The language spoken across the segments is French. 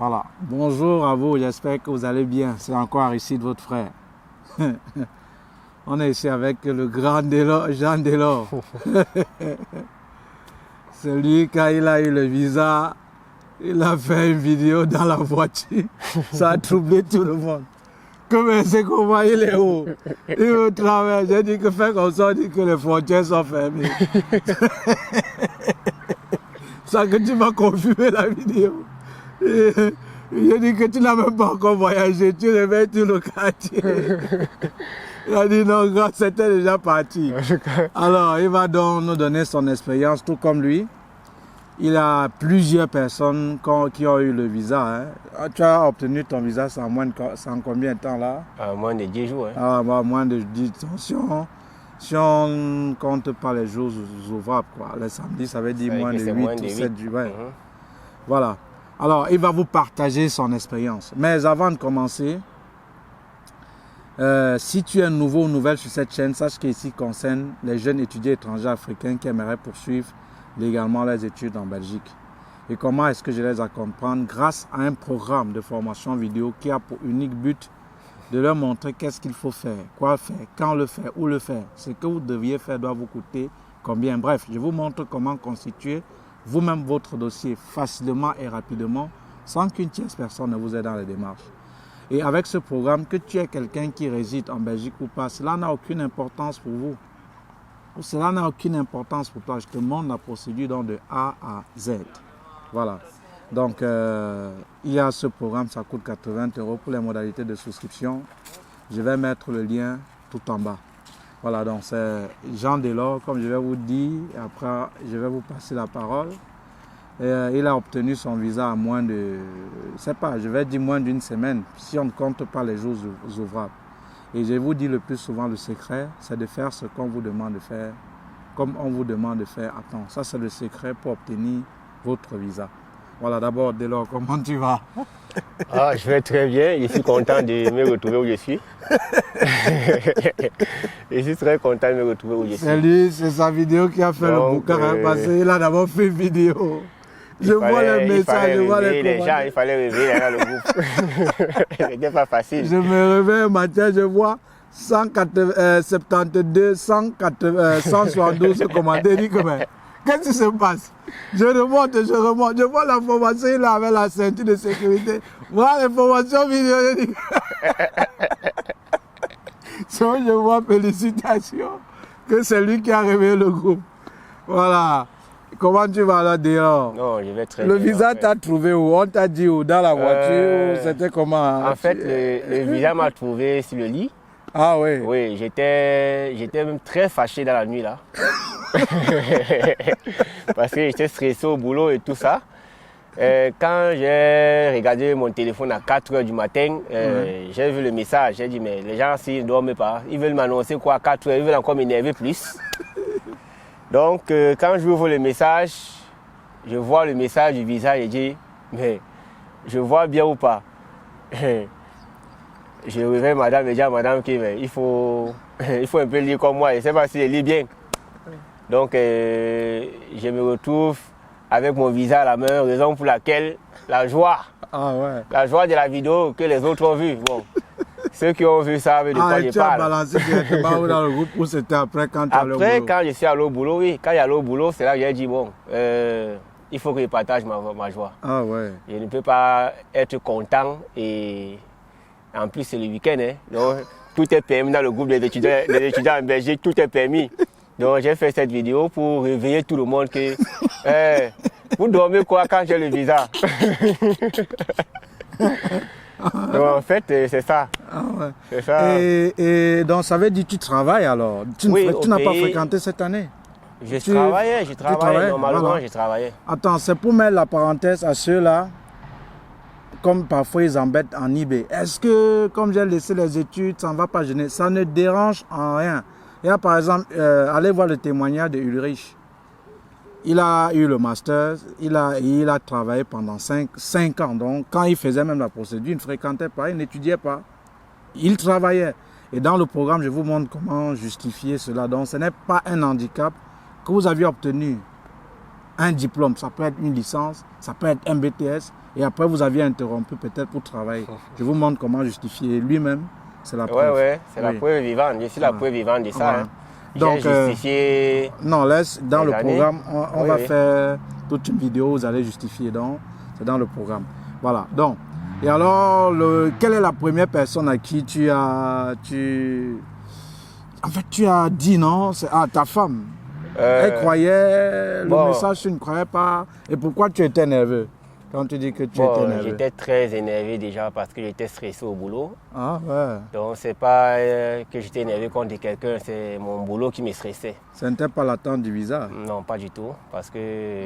Voilà. Bonjour à vous, j'espère que vous allez bien. C'est encore Aristide, votre frère. On est ici avec le grand Jean Delors. C'est lui, quand il a eu le visa, il a fait une vidéo dans la voiture. Ça a troublé tout le monde. Comme c'est comment il est haut. Il veut travailler. J'ai dit que fait comme ça, on dit que les frontières sont fermées. Ça que tu m'as confirmé la vidéo. J'ai dit que tu n'as même pas encore voyagé, tu réveilles tout le quartier. Il a dit non, c'était déjà parti. Alors, il va donc nous donner son expérience, tout comme lui. Il a plusieurs personnes qui ont eu le visa. Hein. Tu as obtenu ton visa sans combien de temps là? Moins de 10 jours. Hein. Moins de 10 jours. Si on compte pas les jours ouvrables, quoi. Le samedi, ça veut dire moins de 8 ou 7 jours. Ouais. Voilà. Alors, il va vous partager son expérience. Mais avant de commencer, si tu es nouveau ou nouvelle sur cette chaîne, sache qu'ici concerne les jeunes étudiants étrangers africains qui aimeraient poursuivre légalement leurs études en Belgique. Et comment est-ce que je les accompagne? Grâce à un programme de formation vidéo qui a pour unique but de leur montrer qu'est-ce qu'il faut faire, quoi faire, quand le faire, où le faire. Ce que vous deviez faire doit vous coûter combien. Bref, je vous montre comment constituer vous-même votre dossier facilement et rapidement sans qu'une tierce personne ne vous aide dans les démarches. Et avec ce programme, que tu es quelqu'un qui réside en Belgique ou pas, cela n'a aucune importance pour vous. Cela n'a aucune importance pour toi. Je te montre la procédure donc de A à Z. Voilà. Donc, il y a ce programme, ça coûte 80 € pour les modalités de souscription. Je vais mettre le lien tout en bas. Voilà, donc c'est Jean Delors, comme je vais vous dire. Après, je vais vous passer la parole. Il a obtenu son visa à moins de, je vais dire moins d'une semaine, si on ne compte pas les jours ouvrables. Et je vous dis le plus souvent, le secret, c'est de faire ce qu'on vous demande de faire, comme on vous demande de faire à temps. Ça, c'est le secret pour obtenir votre visa. Voilà, d'abord, Delors, comment tu vas? Je vais très bien, je suis content de me retrouver où je suis. Je suis très content de me retrouver où je suis. C'est lui, c'est sa vidéo qui a fait le bouquin, parce qu'il a d'abord fait une vidéo. Je vois les messages, je vois les commentaires. Il fallait réveiller dans le groupe. C'était pas facile. Je me réveille un matin, je vois 172, 172 commentaires. Je dis que qu'est-ce qui se passe? Je remonte. Je vois la formation, il avait la ceinture de sécurité. Voilà les formations vidéo. Je dis je vois félicitations que c'est lui qui a réveillé le groupe. Voilà. Comment tu vas là dehors? Non, je vais très bien. Le visa t'a trouvé où? On t'a dit où? Dans la voiture? C'était comment? En fait, le visa m'a trouvé sur le lit. Ah oui? Oui, j'étais même très fâché dans la nuit là. Parce que j'étais stressé au boulot et tout ça. Quand j'ai regardé mon téléphone à 4 h du matin, j'ai vu le message. J'ai dit, mais les gens, s'ils ne dorment pas, ils veulent m'annoncer quoi à 4 h? Ils veulent encore m'énerver plus. Donc, quand je ouvre le message, je vois le message du visa et je dis, mais je vois bien ou pas? Je réveille madame et dis à madame qu'il faut un peu lire comme moi. Je ne sais pas si elle lit bien. Donc, je me retrouve avec mon visa à la main, raison pour laquelle la joie de la vidéo que les autres ont vue. Bon, ceux qui ont vu savent de quoi je parle. Tu as balancé directement dans le groupe ou c'était après quand tu es allé au boulot? Après, quand je suis allé au boulot, oui. Quand j'allais au boulot, c'est là que j'ai dit, bon, il faut que je partage ma joie. Ah ouais. Je ne peux pas être content et en plus c'est le week-end. Hein. Donc, tout est permis dans le groupe des étudiants en Belgique, tout est permis. Donc j'ai fait cette vidéo pour réveiller tout le monde que vous dormez quoi quand j'ai le visa? Donc en fait, c'est ça. Ah ouais. C'est ça. Et donc ça veut dire que tu travailles alors? Tu n'as pas fréquenté cette année? Je travaillais, normalement voilà. Je travaillais. Attends, c'est pour mettre la parenthèse à ceux-là, comme parfois ils embêtent en eBay. Est-ce que, comme j'ai laissé les études, ça ne va pas gêner? Ça ne dérange en rien. Il y a par exemple, allez voir le témoignage de Ulrich. Il a eu le master, il a travaillé pendant 5 ans. Donc quand il faisait même la procédure, il ne fréquentait pas, il n'étudiait pas. Il travaillait. Et dans le programme, je vous montre comment justifier cela. Donc ce n'est pas un handicap que vous aviez obtenu un diplôme, ça peut être une licence, ça peut être un BTS, et après vous aviez interrompu peut-être pour travailler. Je vous montre comment justifier lui-même, c'est la preuve. Oui, c'est la preuve vivante, je suis la preuve vivante de ça. Hein. Donc, j'ai justifié... non, laisse, dans le programme, on va faire toute une vidéo, vous allez justifier, donc c'est dans le programme. Voilà, donc, et alors, quelle est la première personne à qui tu as dit non, c'est ta femme. Elle croyait le message, tu ne croyais pas. Et pourquoi tu étais nerveux quand tu dis que tu étais nerveux? J'étais très énervé déjà parce que j'étais stressé au boulot. Ah ouais. Donc c'est pas que j'étais énervé contre quelqu'un, c'est mon boulot qui me stressait. Ce n'était pas l'attente du visa? Non, pas du tout. Parce que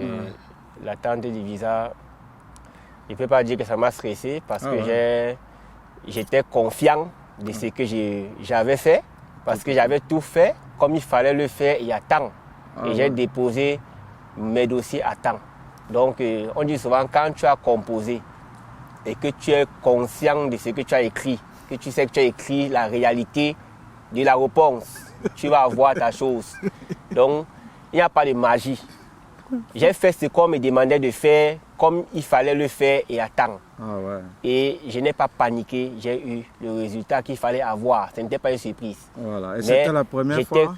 l'attente du visa, je ne peux pas dire que ça m'a stressé parce que j'étais confiant de ce que j'avais fait. Parce que j'avais tout fait comme il fallait le faire il y a temps. Et j'ai déposé mes dossiers à temps. Donc, on dit souvent, quand tu as composé et que tu es conscient de ce que tu as écrit, que tu sais que tu as écrit la réalité de la réponse, tu vas avoir ta chose. Donc, il n'y a pas de magie. J'ai fait ce qu'on me demandait de faire comme il fallait le faire et à temps. Et je n'ai pas paniqué, j'ai eu le résultat qu'il fallait avoir. Ce n'était pas une surprise. Voilà. Et c'était la première fois?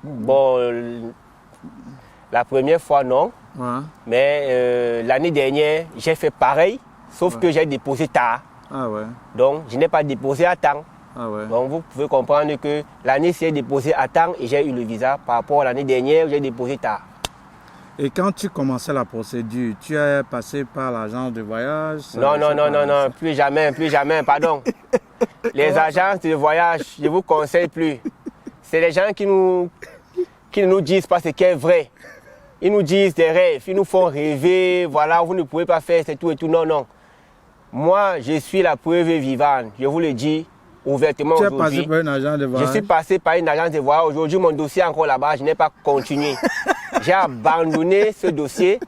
Bon, la première fois non. Mais l'année dernière, j'ai fait pareil, sauf que j'ai déposé tard. Donc, je n'ai pas déposé à temps. Donc, vous pouvez comprendre que l'année, j'ai déposé à temps et j'ai eu le visa par rapport à l'année dernière où j'ai déposé tard. Et quand tu commençais la procédure, tu es passé par l'agence de voyage? Non, plus jamais, pardon. Les agences de voyage, je ne vous conseille plus. C'est les gens qui ne nous disent pas ce qui est vrai. Ils nous disent des rêves, ils nous font rêver, voilà, vous ne pouvez pas faire, c'est tout et tout. Non. Moi, je suis la preuve vivante, je vous le dis ouvertement aujourd'hui. Tu es passé par une agence de voyage? Je suis passé par une agence de voyage. Aujourd'hui, mon dossier est encore là-bas, je n'ai pas continué. J'ai abandonné ce dossier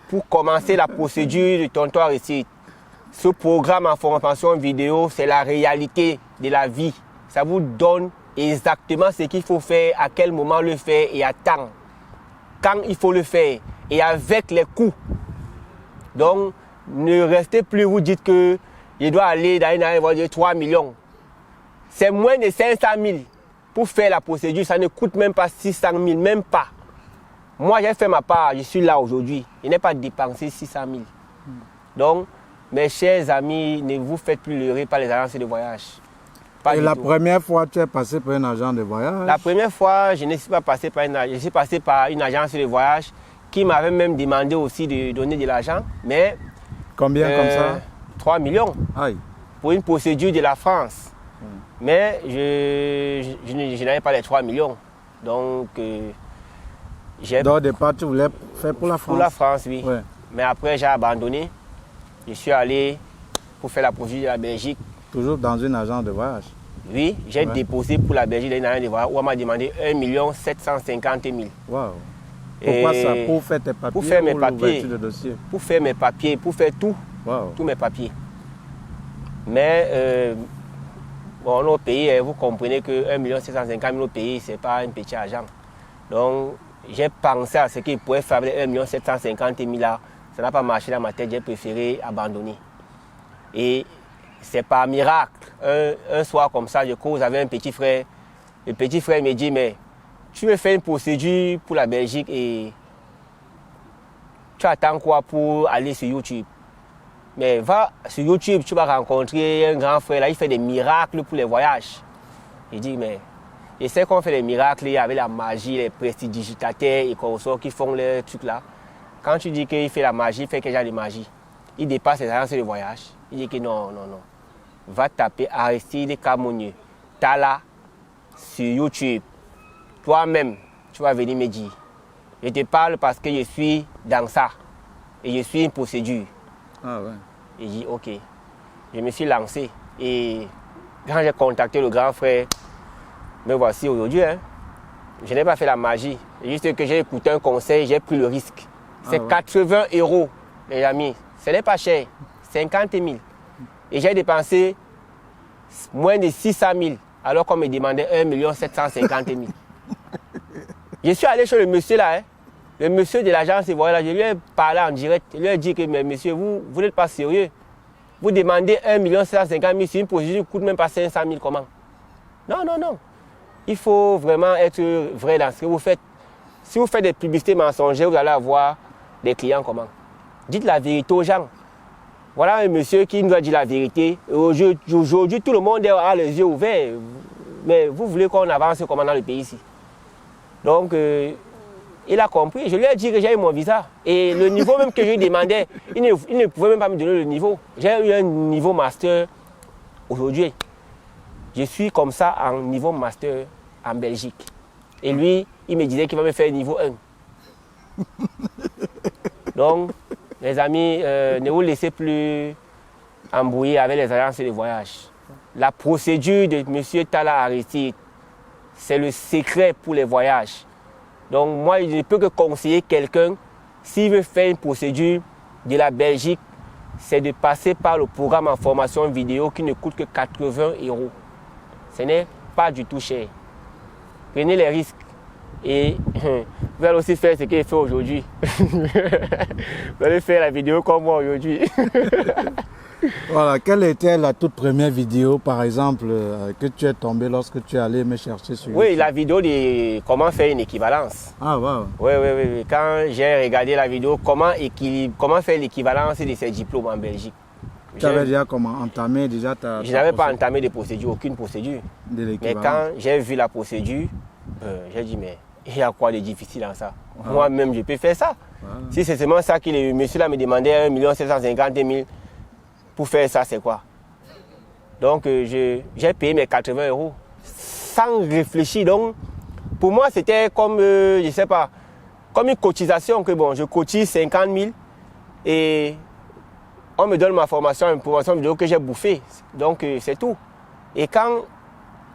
pour commencer la procédure de Tonton Aristide. Ce programme en formation vidéo, c'est la réalité de la vie. Ça vous donne exactement ce qu'il faut faire, à quel moment le faire et à temps. Quand il faut le faire et avec les coûts. Donc, ne restez plus, vous dites que je dois aller dans une agence de 3 millions. C'est moins de 500 000 pour faire la procédure. Ça ne coûte même pas 600 000, même pas. Moi, j'ai fait ma part, je suis là aujourd'hui. Je n'ai pas dépensé 600 000. Donc, mes chers amis, ne vous faites plus leurrer par les agences de voyage. Et la première fois, tu es passé par un agent de voyage? La première fois, je ne suis pas passé par une agence. Je suis passé par une agence de voyage qui m'avait même demandé aussi de donner de l'argent. Mais combien comme ça? 3 millions. Aïe. Pour une procédure de la France. Mais je n'avais pas les 3 millions. Donc, au départ, tu voulais faire pour la France? Pour la France, oui. Mais après, j'ai abandonné. Je suis allé pour faire la procédure de la Belgique. Toujours dans une agence de voyage? Oui, j'ai déposé pour la Belgique dans une agence de voyage où on m'a demandé 1 750 000. Wow. Pourquoi ça? Pour faire tes papiers? Pour faire mes papiers. De dossier? Pour faire mes papiers, pour faire tout. Tous mes papiers. Mais bon, nos pays, vous comprenez que 1 750 000 au pays, ce n'est pas un petit argent. Donc, j'ai pensé à ce qu'il pouvait faire avec 1 750 000 là. Ça n'a pas marché dans ma tête, j'ai préféré abandonner. Et c'est par miracle. Un soir comme ça, je cause avec un petit frère. Le petit frère me dit, mais tu veux faire une procédure pour la Belgique et tu attends quoi pour aller sur YouTube? Mais va sur YouTube, tu vas rencontrer un grand frère, là, il fait des miracles pour les voyages. Je dis, mais je sais qu'on fait des miracles avec la magie, les prestidigitateurs et consorts qui font les trucs là. Quand tu dis qu'il fait la magie, il fait quel genre de magie? Il dépasse les agences de voyage. Il dit que non. Va taper Aristide Kamonieu, Tala, sur YouTube. Toi-même, tu vas venir me dire. Je te parle parce que je suis dans ça. Et je suis une procédure. Et j'ai dit, ok. Je me suis lancé. Et quand j'ai contacté le grand frère, me voici aujourd'hui. Je n'ai pas fait la magie. Juste que j'ai écouté un conseil, j'ai pris le risque. C'est 80 €, les amis. Ce n'est pas cher. 50 000. Et j'ai dépensé moins de 600 000, alors qu'on me demandait 1 750 000. Je suis allé chez le monsieur là. Le monsieur de l'agence de voyage, je lui ai parlé en direct. Je lui ai dit que, mais monsieur, vous n'êtes pas sérieux. Vous demandez 1 750 000 sur une procédure qui ne coûte même pas 500 000, comment? Non, non, non. Il faut vraiment être vrai dans ce que vous faites. Si vous faites des publicités mensongères, vous allez avoir des clients comment? Dites la vérité aux gens. Voilà un monsieur qui nous a dit la vérité. Aujourd'hui, tout le monde a les yeux ouverts. Mais vous voulez qu'on avance comment dans le pays ici? Donc, il a compris. Je lui ai dit que j'ai eu mon visa. Et le niveau même que je lui demandais, il ne pouvait même pas me donner le niveau. J'ai eu un niveau master aujourd'hui. Je suis comme ça en niveau master en Belgique. Et lui, il me disait qu'il va me faire niveau 1. Donc, les amis, ne vous laissez plus embrouiller avec les agences de voyage. La procédure de M. Talla Aristide, c'est le secret pour les voyages. Donc, moi, je ne peux que conseiller quelqu'un, s'il veut faire une procédure de la Belgique, c'est de passer par le programme en formation vidéo qui ne coûte que 80 €. Ce n'est pas du tout cher. Prenez les risques. Et vous allez aussi faire ce qu'il fait aujourd'hui. Vous allez faire la vidéo comme moi aujourd'hui. Voilà, quelle était la toute première vidéo, par exemple, que tu es tombé lorsque tu es allé me chercher sur YouTube? Oui, la vidéo de comment faire une équivalence. Ah, wow. Oui, oui, oui. Quand j'ai regardé la vidéo, comment faire l'équivalence de ces diplômes en Belgique. Tu avais déjà entamé déjà Je n'avais pas entamé de procédure, aucune procédure. Mais quand j'ai vu la procédure, j'ai dit, mais il y a quoi de difficile en ça? Moi-même, je peux faire ça. Si c'est seulement ça que le monsieur là me demandait 1 750 000 pour faire ça, c'est quoi? Donc, j'ai payé mes 80 € sans réfléchir. Donc, pour moi, c'était comme, je ne sais pas, comme une cotisation que bon, je cotise 50 000 et on me donne ma formation, une formation vidéo que j'ai bouffée. Donc, c'est tout. Et quand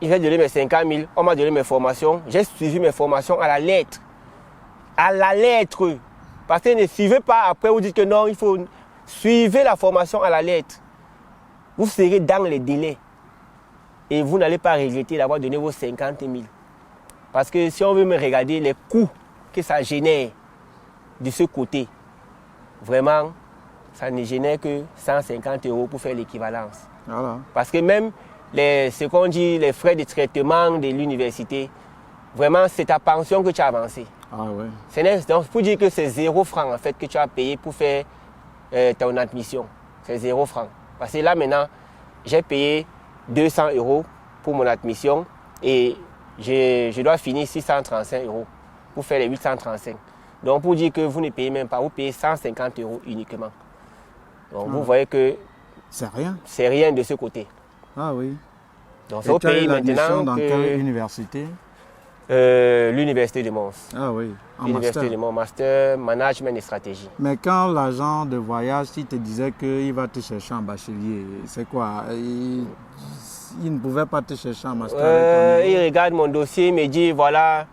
il va donner mes 50 000, on m'a donné mes formations. J'ai suivi mes formations à la lettre. À la lettre. Parce que ne suivez pas après, vous dites que non, il faut suivre la formation à la lettre. Vous serez dans les délais. Et vous n'allez pas regretter d'avoir donné vos 50 000. Parce que si on veut me regarder les coûts que ça génère de ce côté, vraiment, ça ne génère que 150 € pour faire l'équivalence. Voilà. Parce que même ce qu'on dit, les frais de traitement de l'université, vraiment, c'est ta pension que tu as avancée. Ah ouais. Donc, pour dire que c'est 0 francs en fait que tu as payé pour faire ton admission. C'est 0 francs. Parce que là, maintenant, j'ai payé 200 € pour mon admission et je dois finir 635 € pour faire les 835. Donc, pour dire que vous ne payez même pas, vous payez 150 € uniquement. Donc, vous voyez que c'est rien. C'est rien de ce côté. Ah oui. Donc, c'est au pays maintenant dans quelle université? L'université de Mons. Ah oui, en l'université master. de Mons, master management et stratégie. Mais quand l'agent de voyage, s'il te disait qu'il va te chercher en bachelier, c'est quoi? Il ne pouvait pas te chercher en master? Il regarde mon dossier, il me dit, voilà,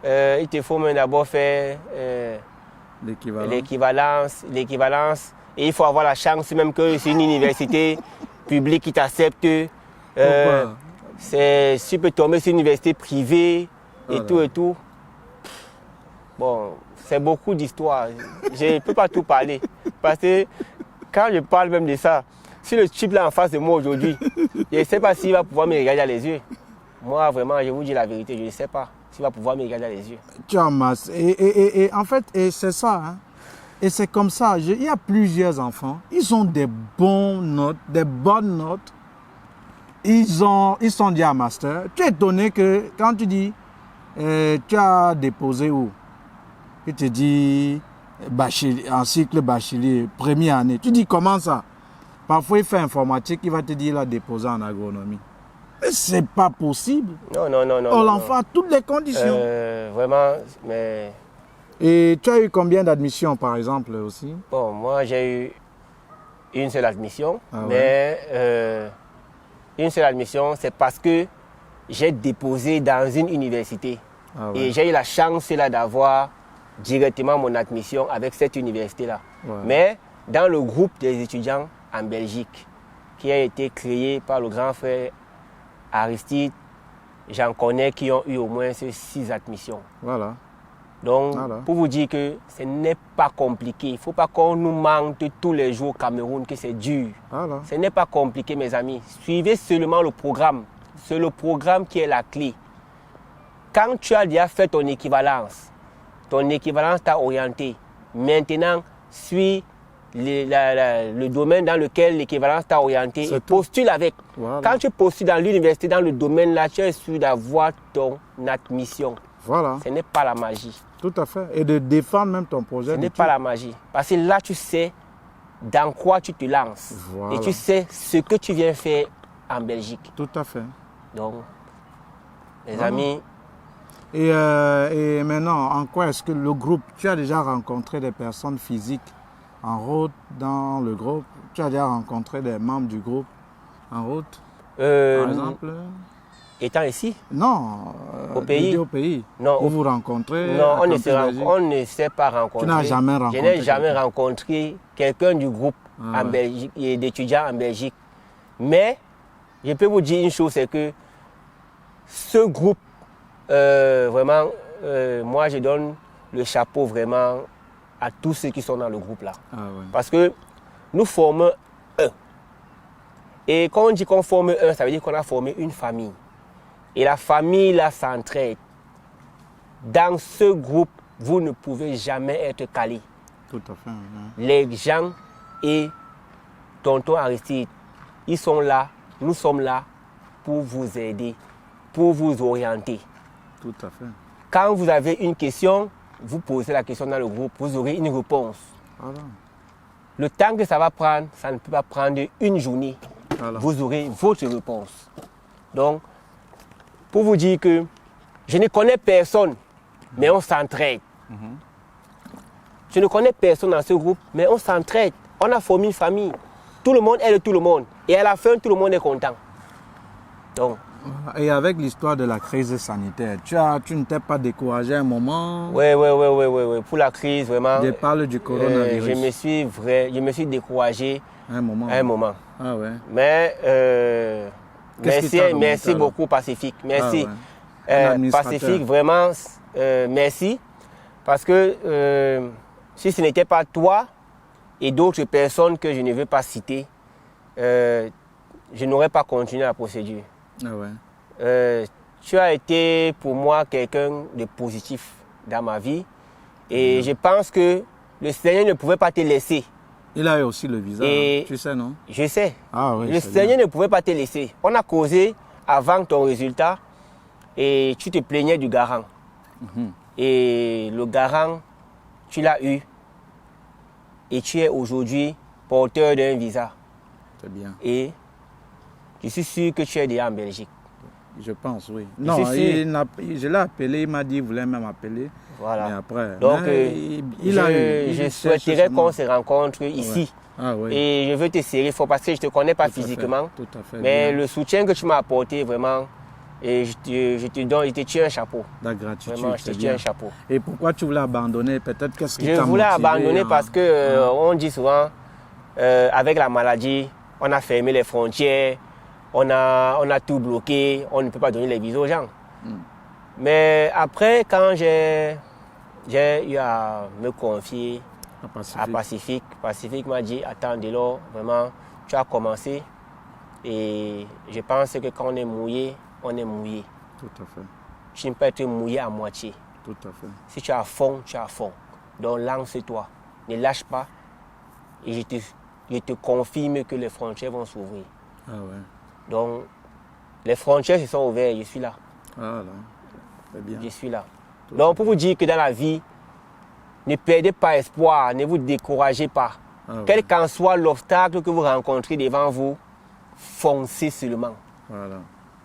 il te faut d'abord faire l'équivalence. Et il faut avoir la chance même que c'est une université publique qui t'accepte. Pourquoi? Si tu peux tomber sur une université privée et tout et tout. Bon, c'est beaucoup d'histoires. Je ne peux pas tout parler. Parce que quand je parle même de ça, si le type là en face de moi aujourd'hui, je ne sais pas s'il va pouvoir me regarder dans les yeux. Moi, vraiment, je vous dis la vérité, je ne sais pas s'il va pouvoir me regarder dans les yeux. Tu as masse. Et en fait, c'est ça. Hein. Et c'est comme ça. Il y a plusieurs enfants. Ils ont des bonnes notes. Ils sont déjà master. Tu es étonné que quand tu dis, tu as déposé où? Il te dit, en cycle bachelier, première année. Tu dis, comment ça? Parfois, il fait informatique, il va te dire, il a déposé en agronomie. Mais c'est pas possible. Non. L'enfant a toutes les conditions. Vraiment, mais... Et tu as eu combien d'admissions, par exemple, aussi? Bon, moi, j'ai eu une seule admission. Ah ouais. Mais une seule admission, c'est parce que j'ai déposé dans une université. Ah ouais. Et j'ai eu la chance là d'avoir directement mon admission avec cette université-là. Ouais. Mais dans le groupe des étudiants en Belgique, qui a été créé par le grand frère Aristide, j'en connais qui ont eu au moins 6 admissions. Voilà. Donc, Voilà. pour vous dire que ce n'est pas compliqué. Il ne faut pas qu'on nous mente tous les jours au Cameroun que c'est dur. Voilà. Ce n'est pas compliqué, mes amis. Suivez seulement le programme. C'est le programme qui est la clé. Quand tu as déjà fait ton équivalence t'a orienté. Maintenant, suis le domaine dans lequel l'équivalence t'a orienté et postule avec. Voilà. Quand tu postules dans l'université, dans le domaine là, tu es sûr d'avoir ton admission. Voilà. Ce n'est pas la magie. Tout à fait. Et de défendre même ton projet. Ce n'est pas la magie. Parce que là, tu sais dans quoi tu te lances. Voilà. Et tu sais ce que tu viens faire en Belgique. Tout à fait. Donc, les amis, Et maintenant, en quoi est-ce que le groupe, tu as déjà rencontré des personnes physiques en route dans le groupe? Tu as déjà rencontré des membres du groupe en route, par exemple? étant ici, Non, au pays? au pays. Non, Où vous rencontrez? non, à on ne, Campus Belgique? on ne s'est pas rencontré. Tu n'as jamais rencontré Je n'ai jamais quelqu'un? rencontré quelqu'un du groupe Ah en ouais. Belgique et d'étudiants en Belgique. Mais je peux vous dire une chose, c'est que ce groupe, vraiment, moi je donne le chapeau vraiment à tous ceux qui sont dans le groupe là. Ah ouais. Parce que nous formons un. Et quand on dit qu'on forme un, ça veut dire qu'on a formé une famille. Et la famille là s'entraide. Dans ce groupe, vous ne pouvez jamais être calé. Tout à fait. Hein. Les gens et tonton Aristide, ils sont là, nous sommes là pour vous aider, pour vous orienter. Tout à fait. Quand vous avez une question, vous posez la question dans le groupe, vous aurez une réponse. Voilà. Le temps que ça va prendre, ça ne peut pas prendre une journée. Voilà. Vous aurez votre réponse. Donc, pour vous dire que je ne connais personne, mais on s'entraide. Je ne connais personne dans ce groupe, mais on s'entraide. On a formé une famille. Tout le monde aide tout le monde. Et à la fin, tout le monde est content. Donc, Et avec l'histoire de la crise sanitaire, tu ne t'es pas découragé à un moment? oui. Pour la crise, vraiment, Je parle du coronavirus. je me suis découragé À un moment. à un moment. Ah ouais. Mais Qu'est-ce qui t'a remonté merci alors? beaucoup Pacifique. Merci. Ah ouais. Un administrateur. Pacifique, vraiment, merci. Parce que si ce n'était pas toi et d'autres personnes que je ne veux pas citer, je n'aurais pas continué la procédure. Ah ouais. Tu as été pour moi quelqu'un de positif dans ma vie. Et je pense que le Seigneur ne pouvait pas te laisser. Il a eu aussi le visa, Et- tu sais, non? Je sais. Ah oui. Le c'est Seigneur bien. ne pouvait pas te laisser. On a causé avant ton résultat et tu te plaignais du garant. Et le garant, tu l'as eu. Et tu es aujourd'hui porteur d'un visa. C'est bien. Et je suis sûr que tu es déjà en Belgique. Je pense, oui. Non, suis je l'ai appelé, il m'a dit qu'il voulait même appeler. Voilà. Mais après, Donc, mais il a eu. je il souhaiterais cherche qu'on seulement. se rencontre ici. Ah oui. Et je veux te serrer fort parce que je ne te connais pas Tout à fait, physiquement. Tout à fait. Mais bien. le soutien que tu m'as apporté, vraiment, et je te tiens un chapeau. La gratitude, Vraiment, je te c'est tiens bien. un chapeau. Et pourquoi tu voulais abandonner? Peut-être qu'est-ce qui Je t'a voulais motivé abandonner en- parce que on dit souvent, avec la maladie, on a fermé les frontières, on a tout bloqué, on ne peut pas donner les visas aux gens. Mais après, quand j'ai eu à me confier à Pacifique. à Pacifique, Pacifique m'a dit, attends, Delors, vraiment, tu as commencé. Et je pense que quand on est mouillé, on est mouillé. Tout à fait. Tu ne peux pas être mouillé à moitié. Tout à fait. Si tu as fond, tu as fond. Donc lance-toi, ne lâche pas. Et je te confirme que les frontières vont s'ouvrir. Ah ouais. Donc les frontières se sont ouvertes, je suis là. Ah là. C'est bien. Je suis là. Donc pour vous dire que dans la vie, ne perdez pas espoir, ne vous découragez pas. Ah ouais. Quel qu'en soit l'obstacle que vous rencontrez devant vous, foncez seulement. Voilà.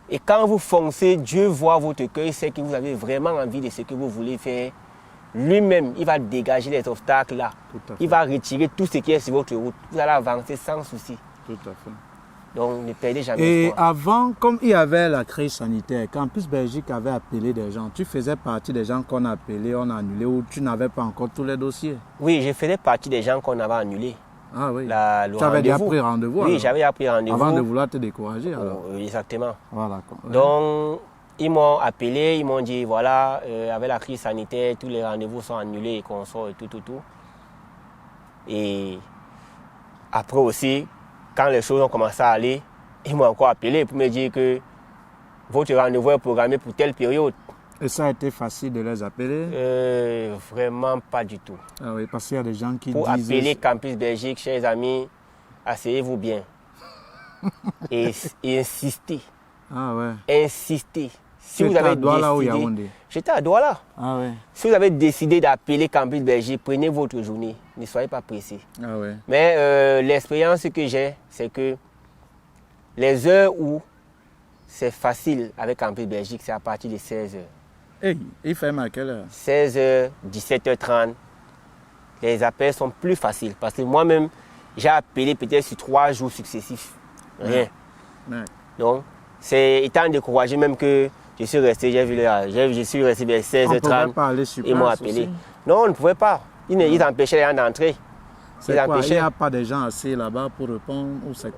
Et quand vous foncez, Dieu voit votre cœur, il sait que vous avez vraiment envie de ce que vous voulez faire. Lui-même, il va dégager les obstacles là. Tout à fait. Il va retirer tout ce qui est sur votre route. Vous allez avancer sans souci. Tout à fait. Donc ne perdez jamais Et espoir. avant, comme il y avait la crise sanitaire, Campus Belgique avait appelé des gens, tu faisais partie des gens qu'on a appelés, on a annulé, ou tu n'avais pas encore tous les dossiers? Oui, je faisais partie des gens qu'on avait annulés. Ah oui. Le Tu avais déjà rendez-vous. pris rendez-vous? Oui, alors? j'avais déjà pris rendez-vous. Avant de vouloir te décourager alors. Exactement. Voilà. quoi. Donc, Ils m'ont appelé, ils m'ont dit, voilà, avec la crise sanitaire, tous les rendez-vous sont annulés et qu'on sort et tout. Et après aussi, quand les choses ont commencé à aller, ils m'ont encore appelé pour me dire que votre rendez-vous est programmé pour telle période. Et ça a été facile de les appeler? Vraiment pas du tout. Ah oui, parce qu'il y a des gens qui pour disent... Pour appeler Campus Belgique, chers amis, asseyez-vous bien. et insister. Ah ouais. Insister. Si vous avez à Douala ou Yaoundé? J'étais à Douala. Ah ouais. Si vous avez décidé d'appeler Campus Belgique, prenez votre journée. Ne soyez pas pressés. Ah ouais. Mais l'expérience que j'ai, c'est que les heures où c'est facile avec Campus Belgique, c'est à partir de 16h. Hey, il fait à quelle heure? 16h, 17h30. Les appels sont plus faciles. Parce que moi-même, j'ai appelé peut-être sur 3 jours successifs. Rien. Ouais. Donc, c'est étant découragé même que je suis resté, je suis resté vers 16h30. Ils m'ont appelé. Aussi? Non, on ne pouvait pas. Ils empêchaient les gens d'entrer. Il n'y a pas des gens assis là-bas pour répondre ou c'est